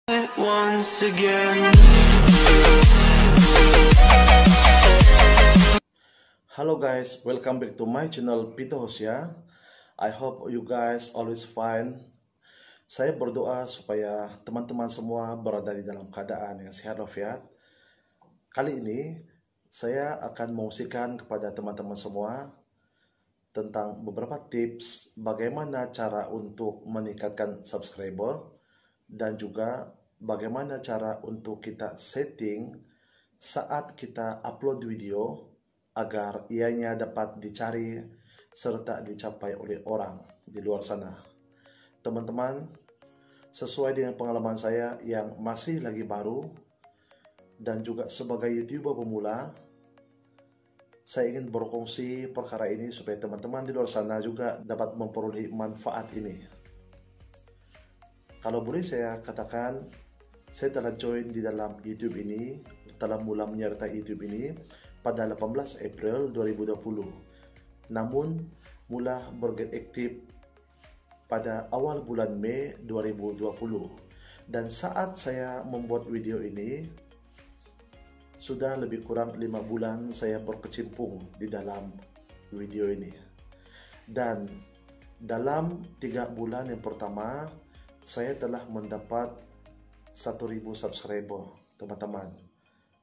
Once again. Hello guys, welcome back to my channel Pito Hosea. I hope you guys always fine. Saya berdoa supaya teman-teman semua berada di dalam keadaan yang sehat walafiat. Kali ini saya akan mengungsikan kepada teman-teman semua tentang beberapa tips bagaimana cara untuk meningkatkan subscriber dan juga bagaimana cara untuk kita setting saat kita upload video agar ianya dapat dicari serta dicapai oleh orang di luar sana. Teman-teman, sesuai dengan pengalaman saya yang masih lagi baru dan juga sebagai YouTuber pemula, saya ingin berkongsi perkara ini supaya teman-teman di luar sana juga dapat memperoleh manfaat ini. Kalau boleh saya katakan, saya telah join di dalam YouTube ini, telah mula menyertai YouTube ini pada 18 April 2020. Namun, mula berget aktif pada awal bulan Mei 2020. Dan saat saya membuat video ini, sudah lebih kurang 5 bulan saya berkecimpung di dalam video ini. Dan dalam 3 bulan yang pertama, saya telah mendapat 1.000 subscriber, teman-teman.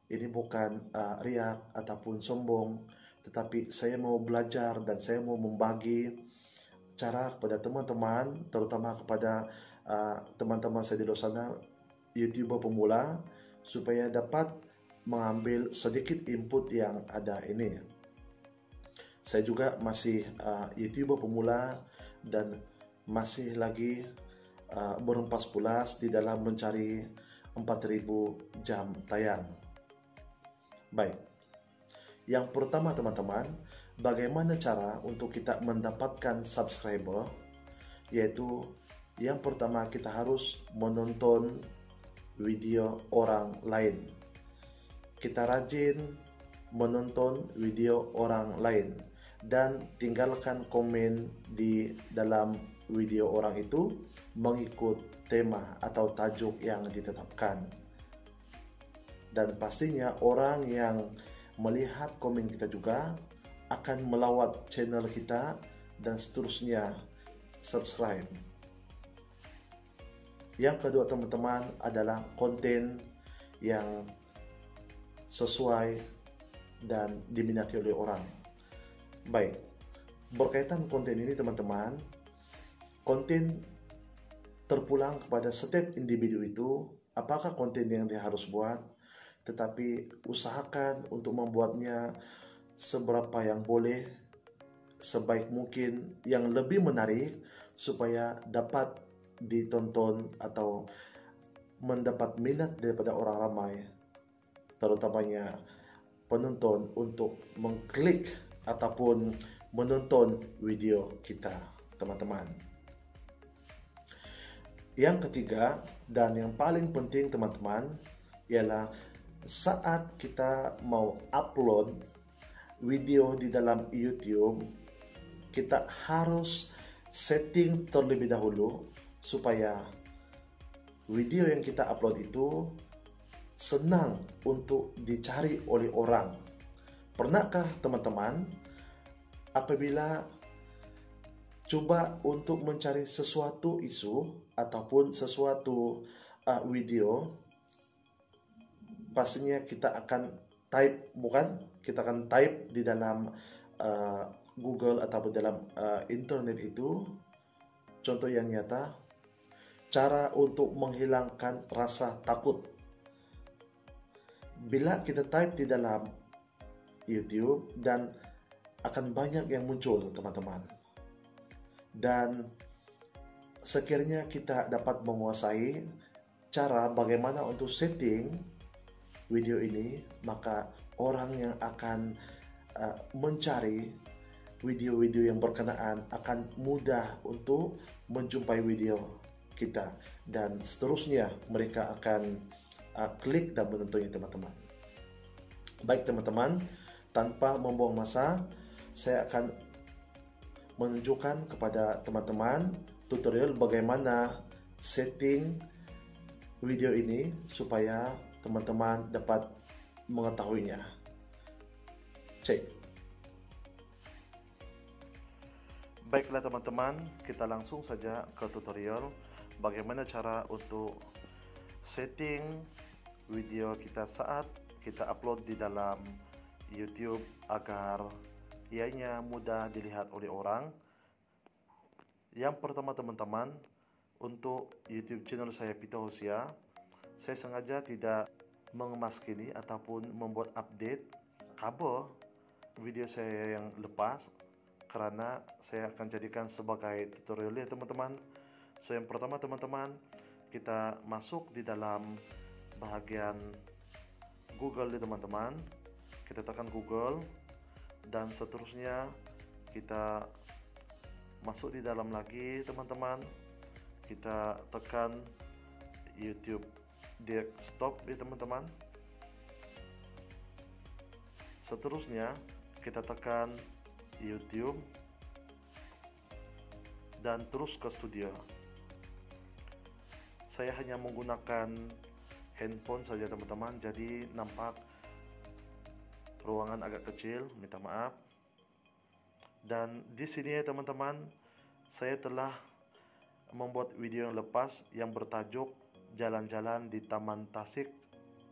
Ini bukan riak ataupun sombong, tetapi saya mau belajar dan saya mau membagi cara kepada teman-teman, terutama kepada teman-teman saya di luar sana, YouTuber pemula, supaya dapat mengambil sedikit input yang ada ini. Saya juga masih YouTuber pemula dan masih lagi berempas pulas di dalam mencari 4.000 jam tayang. Baik, yang pertama teman-teman, bagaimana cara untuk kita mendapatkan subscriber? Yaitu yang pertama, kita harus menonton video orang lain. Kita rajin menonton video orang lain dan tinggalkan komen di dalam video orang itu mengikut tema atau tajuk yang ditetapkan. Dan pastinya orang yang melihat komen kita juga akan melawat channel kita dan seterusnya subscribe. Yang kedua teman-teman adalah konten yang sesuai dan diminati oleh orang. Baik, berkaitan konten ini teman-teman, konten terpulang kepada setiap individu itu, apakah konten yang dia harus buat, tetapi usahakan untuk membuatnya seberapa yang boleh, sebaik mungkin, yang lebih menarik supaya dapat ditonton atau mendapat minat daripada orang ramai, terutamanya penonton untuk mengklik ataupun menonton video kita, teman-teman. Yang ketiga dan yang paling penting teman-teman ialah saat kita mau upload video di dalam YouTube, kita harus setting terlebih dahulu supaya video yang kita upload itu senang untuk dicari oleh orang. Pernahkah teman-teman apabila coba untuk mencari sesuatu isu ataupun sesuatu video, pastinya kita akan type, bukan? Kita akan type di dalam Google ataupun dalam internet itu. Contoh yang nyata, cara untuk menghilangkan rasa takut. Bila kita type di dalam YouTube, dan akan banyak yang muncul teman-teman. Dan sekiranya kita dapat menguasai cara bagaimana untuk setting video ini, maka orang yang akan mencari video-video yang berkenaan akan mudah untuk menjumpai video kita, dan seterusnya mereka akan klik dan menontonnya teman-teman. Baik teman-teman, tanpa membuang masa, saya akan menunjukkan kepada teman-teman tutorial bagaimana setting video ini supaya teman-teman dapat mengetahuinya. Cek. Baiklah teman-teman, kita langsung saja ke tutorial bagaimana cara untuk setting video kita saat kita upload di dalam YouTube agar ianya mudah dilihat oleh orang. Yang pertama teman-teman, untuk YouTube channel saya Pito Hosea, saya sengaja tidak mengemas kini ataupun membuat update cover video saya yang lepas, karena saya akan jadikan sebagai tutorial ya teman-teman. So yang pertama teman-teman, kita masuk di dalam bahagian Google ya teman-teman. Kita tekan Google dan seterusnya kita masuk di dalam lagi teman-teman. Kita tekan YouTube desktop ya teman-teman. Seterusnya kita tekan YouTube dan terus ke studio. Saya hanya menggunakan handphone saja teman-teman, jadi nampak ruangan agak kecil, minta maaf. Dan di sini ya teman-teman, saya telah membuat video yang lepas yang bertajuk Jalan-jalan di Taman Tasik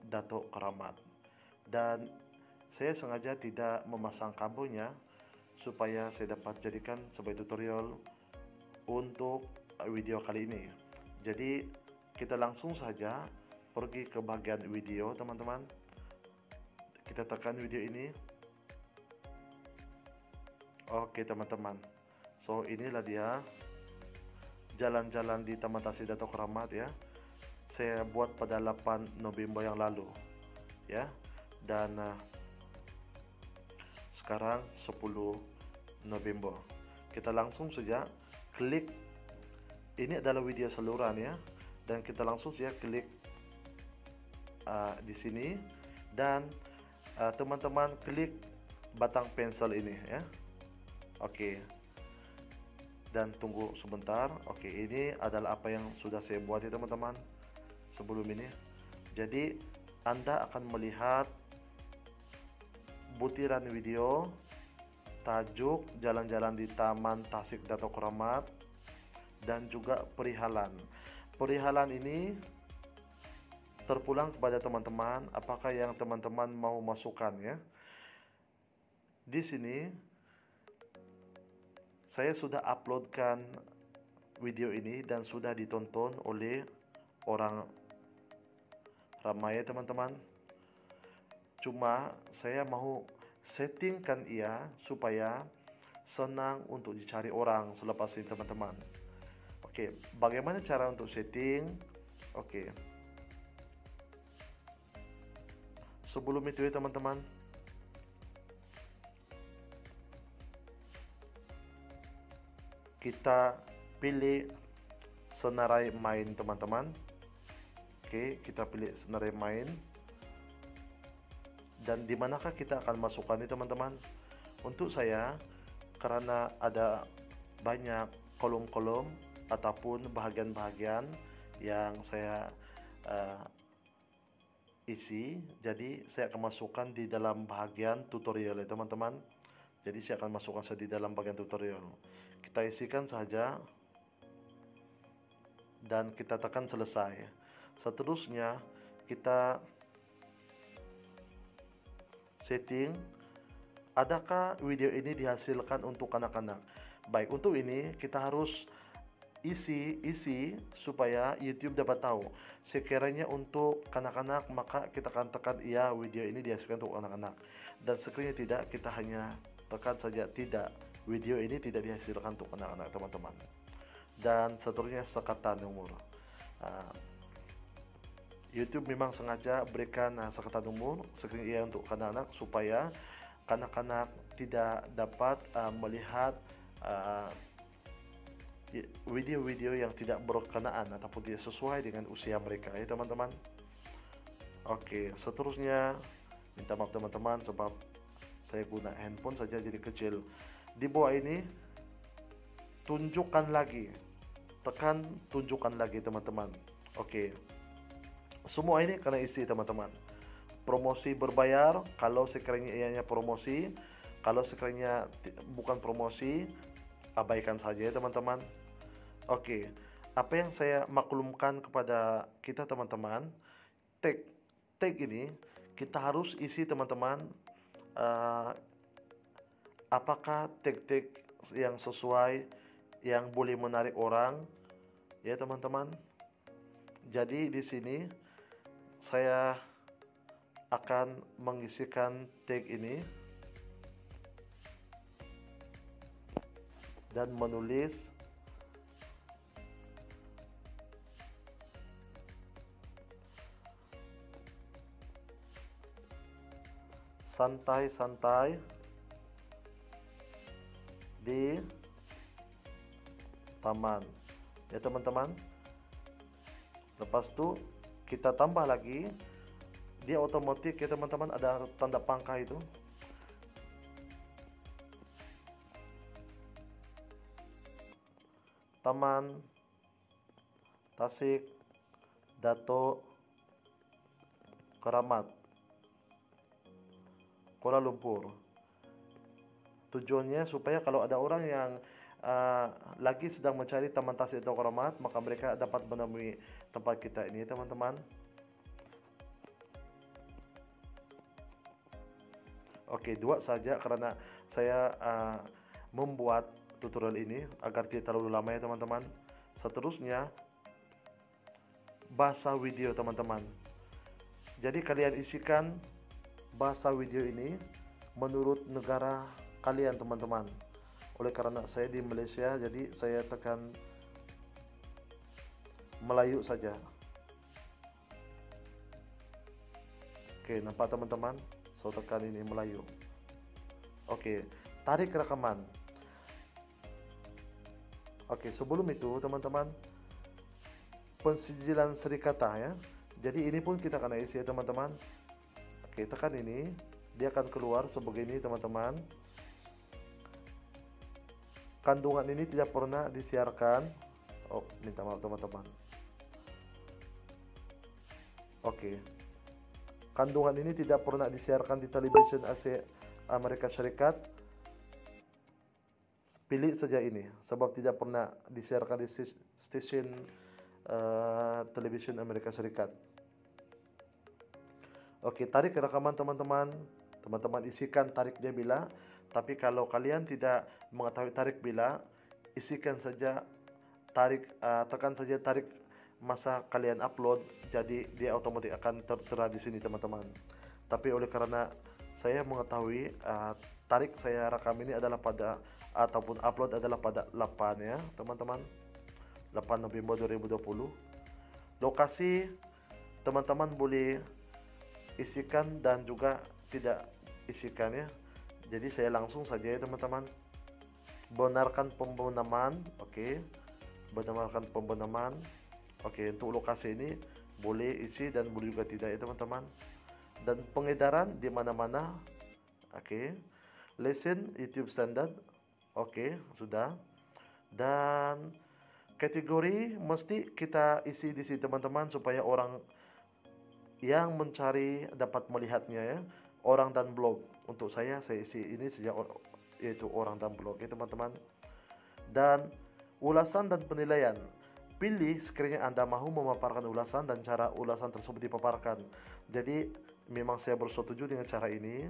Datuk Keramat, dan saya sengaja tidak memasang kabelnya supaya saya dapat jadikan sebagai tutorial untuk video kali ini. Jadi kita langsung saja pergi ke bagian video teman-teman. Kita tekan video ini. Oke teman-teman, so inilah dia jalan-jalan di Taman Tasik Datuk Keramat ya. Saya buat pada 8 November yang lalu ya, dan sekarang 10 November. Kita langsung saja klik, ini adalah video saluran ya, dan kita langsung saja klik di sini, dan teman-teman klik batang pensel ini ya. Oke, dan tunggu sebentar. Oke, ini adalah apa yang sudah saya buat ya teman-teman sebelum ini. Jadi Anda akan melihat butiran video tajuk jalan-jalan di Taman Tasik Datuk Keramat dan juga perihalan. Perihalan ini terpulang kepada teman-teman apakah yang teman-teman mau masukkan ya. Di sini saya sudah uploadkan video ini dan sudah ditonton oleh orang ramai teman-teman. Cuma saya mau settingkan ia supaya senang untuk dicari orang selepas ini teman-teman. Oke, bagaimana cara untuk setting? Oke, sebelum itu ya teman-teman, kita pilih senarai main teman-teman. Oke, kita pilih senarai main. Dan di manakah kita akan masukkan ini teman-teman? Untuk saya, karena ada banyak kolom-kolom ataupun bahagian-bahagian yang saya isi, jadi saya akan masukkan di dalam bahagian tutorial ya teman-teman. Jadi saya akan masukkan di dalam bagian tutorial. Kita isikan saja dan kita tekan selesai. Seterusnya kita setting, adakah video ini dihasilkan untuk anak-anak? Baik, untuk ini kita harus isi supaya YouTube dapat tahu. Sekiranya untuk kanak-kanak, maka kita akan tekan iya, video ini dihasilkan untuk anak-anak. Dan sekiranya tidak, kita hanya tekan saja tidak, video ini tidak dihasilkan untuk anak-anak teman-teman. Dan seterusnya sekatan umur. YouTube memang sengaja berikan sekatan umur sekiranya iya untuk kanak-kanak supaya kanak-kanak tidak dapat melihat video-video yang tidak berkenaan ataupun tidak sesuai dengan usia mereka ya teman-teman. Oke, seterusnya minta maaf teman-teman sebab saya guna handphone saja jadi kecil. Di bawah ini tunjukkan lagi, tekan tunjukkan lagi teman-teman. Oke, Semua ini kena isi teman-teman. Promosi berbayar kalau sekiranya ianya promosi, kalau sekiranya bukan promosi, abaikan saja ya teman-teman. Oke, apa yang saya maklumkan kepada kita teman-teman, tag ini kita harus isi teman-teman, apakah tag-tag yang sesuai, yang boleh menarik orang ya teman-teman. Jadi di sini saya akan mengisikan tag ini dan menulis santai-santai di taman ya teman-teman. Lepas itu kita tambah lagi, dia otomatis ya teman-teman, ada tanda pangkah itu. Taman Tasik Dato Keramat Kuala Lumpur. Tujuannya supaya kalau ada orang yang lagi sedang mencari Taman Tasik Dato Keramat, maka mereka dapat menemui tempat kita ini teman-teman. Oke, 2 saja karena saya membuat tutorial ini agar tidak terlalu lama ya teman-teman. Seterusnya bahasa video teman-teman. Jadi kalian isikan bahasa video ini menurut negara kalian teman-teman. Oleh karena saya di Malaysia, jadi saya tekan Melayu saja. Oke, nampak teman-teman? Saya tekan ini Melayu. Oke, tarik rekaman. Oke, sebelum itu teman-teman, pensijilan serikata ya. Jadi ini pun kita akan isi ya teman-teman. Oke, tekan ini, dia akan keluar sebegini teman-teman. Kandungan ini tidak pernah disiarkan. Oh, minta maaf teman-teman. Oke, kandungan ini tidak pernah disiarkan di televisi Amerika Serikat. Pilih saja ini, sebab tidak pernah disiarkan di stasiun televisi Amerika Serikat. Oke, tarik rekaman teman-teman. Teman-teman isikan tariknya bila. Tapi kalau kalian tidak mengetahui tarik bila, isikan saja tarik, tekan saja tarik masa kalian upload. Jadi dia otomatis akan tertera di sini teman-teman. Tapi oleh karena saya mengetahui tarik saya rekam ini adalah pada, ataupun upload adalah pada 8 ya teman-teman, 8 November 2020. Lokasi teman-teman boleh isikan dan juga tidak isikan ya. Jadi saya langsung saja ya teman-teman. Benarkan pembenaman. Oke, benarkan pembenaman. Oke, untuk lokasi ini boleh isi dan boleh juga tidak ya teman-teman. Dan pengedaran di mana-mana. Oke, lesson YouTube standard. Oke, sudah. Dan kategori mesti kita isi di sini teman-teman, supaya orang yang mencari dapat melihatnya ya. Orang dan blog. Untuk saya isi ini sejak yaitu orang dan blog ya teman-teman. Dan ulasan dan penilaian. Pilih sekiranya Anda mahu memaparkan ulasan dan cara ulasan tersebut dipaparkan. Jadi memang saya bersetuju dengan cara ini.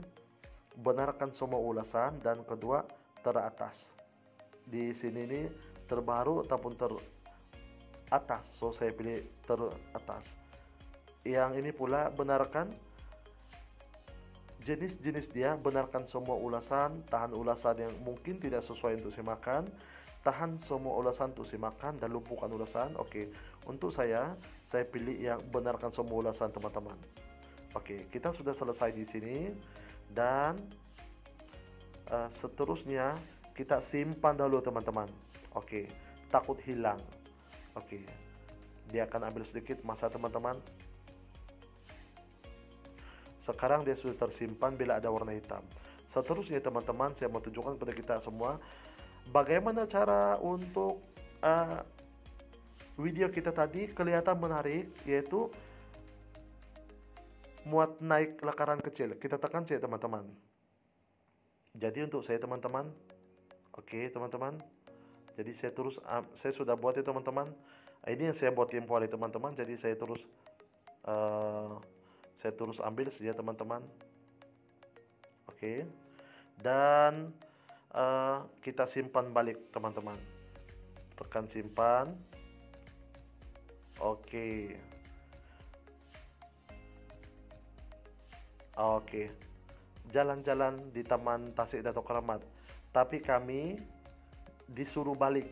Benarkan semua ulasan, dan kedua teratas. Di sini ini terbaru ataupun teratas. So saya pilih teratas. Yang ini pula benarkan jenis-jenis dia, benarkan semua ulasan, tahan ulasan yang mungkin tidak sesuai untuk simakan, tahan semua ulasan untuk simakan, dan lumpuhkan ulasan. Oke, untuk saya pilih yang benarkan semua ulasan teman-teman. Oke, kita sudah selesai di sini. Dan seterusnya kita simpan dahulu teman-teman. Oke, takut hilang. Oke, dia akan ambil sedikit masa teman-teman. Sekarang dia sudah tersimpan bila ada warna hitam. Seterusnya teman-teman, saya mau tunjukkan kepada kita semua bagaimana cara untuk video kita tadi kelihatan menarik, yaitu muat naik lakaran kecil, kita tekan saja teman-teman. Jadi untuk saya teman-teman, oke teman-teman, jadi saya sudah buat ya teman-teman. Ini yang saya buat tempo hari teman-teman, jadi saya terus ambil saja teman-teman. Oke, dan kita simpan balik teman-teman, tekan simpan. Oke. Jalan-jalan di Taman Tasik Dato Keramat, tapi kami disuruh balik.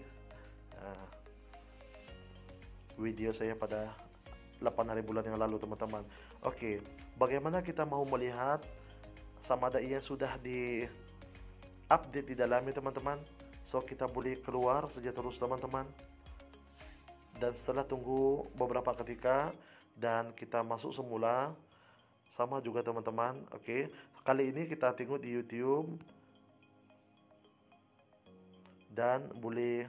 Video saya pada 8 hari bulan yang lalu teman-teman. Oke, bagaimana kita mau melihat sama ada ia sudah di update di dalamnya teman-teman. So kita boleh keluar saja terus teman-teman, dan setelah tunggu beberapa ketika dan kita masuk semula sama juga teman-teman. Oke, kali ini kita tengok di YouTube dan boleh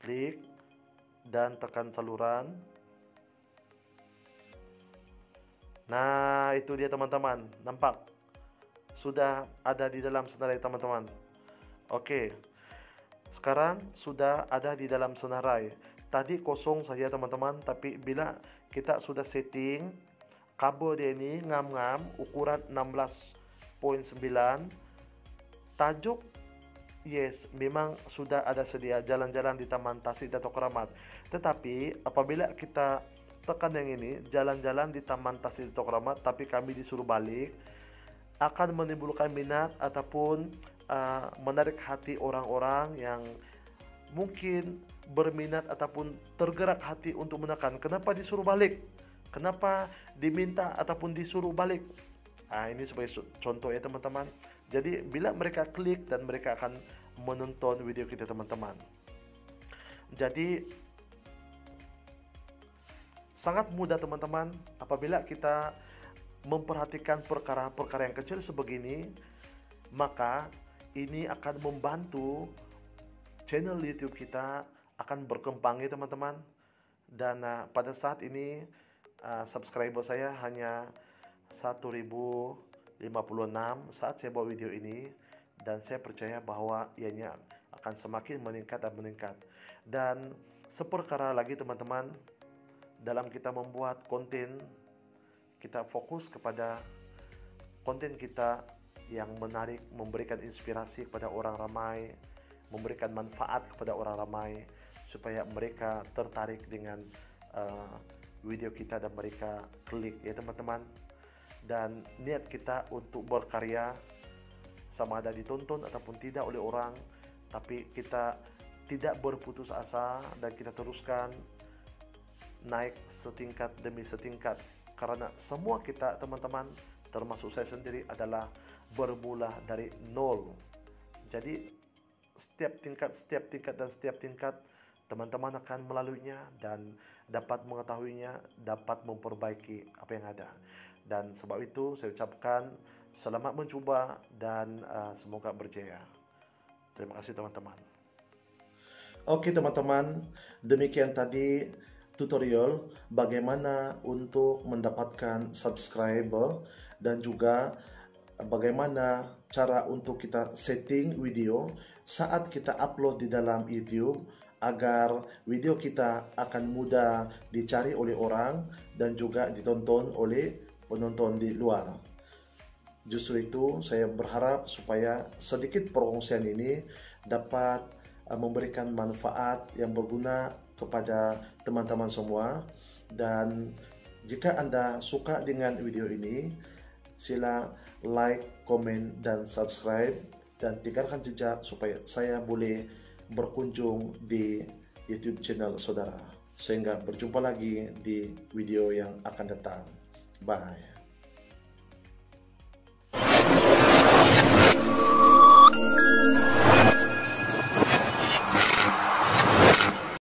klik dan tekan saluran. Nah, itu dia teman-teman, nampak sudah ada di dalam senarai teman-teman. Oke, sekarang sudah ada di dalam senarai. Tadi kosong saja teman-teman, tapi bila kita sudah setting kabel dia ini ngam-ngam ukuran 16.9, tajuk yes, memang sudah ada sedia jalan-jalan di Taman Tasik Dato Keramat. Tetapi apabila kita tekan yang ini, jalan-jalan di Taman Tasik Dato Keramat, tapi kami disuruh balik, akan menimbulkan minat ataupun menarik hati orang-orang yang mungkin berminat ataupun tergerak hati untuk menekan. Kenapa disuruh balik? Kenapa diminta ataupun disuruh balik? Ini sebagai contoh ya teman-teman. Jadi bila mereka klik dan mereka akan menonton video kita teman-teman. Jadi sangat mudah teman-teman apabila kita memperhatikan perkara-perkara yang kecil sebegini, maka ini akan membantu channel YouTube kita akan berkembang ya teman-teman. Dan pada saat ini subscriber saya hanya 1056 saat saya buat video ini, dan saya percaya bahwa ianya akan semakin meningkat dan meningkat. Dan seperkara lagi teman-teman, dalam kita membuat konten, kita fokus kepada konten kita yang menarik, memberikan inspirasi kepada orang ramai, memberikan manfaat kepada orang ramai, supaya mereka tertarik dengan video kita dan mereka klik ya teman-teman. Dan niat kita untuk berkarya, sama ada ditonton ataupun tidak oleh orang, tapi kita tidak berputus asa dan kita teruskan naik setingkat demi setingkat. Karena semua kita teman-teman, termasuk saya sendiri, adalah bermula dari nol. Jadi setiap tingkat teman-teman akan melaluinya dan dapat mengetahuinya, dapat memperbaiki apa yang ada. Dan sebab itu saya ucapkan selamat mencoba dan semoga berjaya. Terima kasih teman-teman. Oke teman-teman, demikian tadi tutorial bagaimana untuk mendapatkan subscriber dan juga bagaimana cara untuk kita setting video saat kita upload di dalam YouTube agar video kita akan mudah dicari oleh orang dan juga ditonton oleh penonton di luar. Justru itu saya berharap supaya sedikit perkongsian ini dapat memberikan manfaat yang berguna kepada teman-teman semua. Dan jika Anda suka dengan video ini, sila like, komen, dan subscribe, dan tinggalkan jejak supaya saya boleh berkunjung di YouTube channel saudara. Sehingga berjumpa lagi di video yang akan datang. Bye.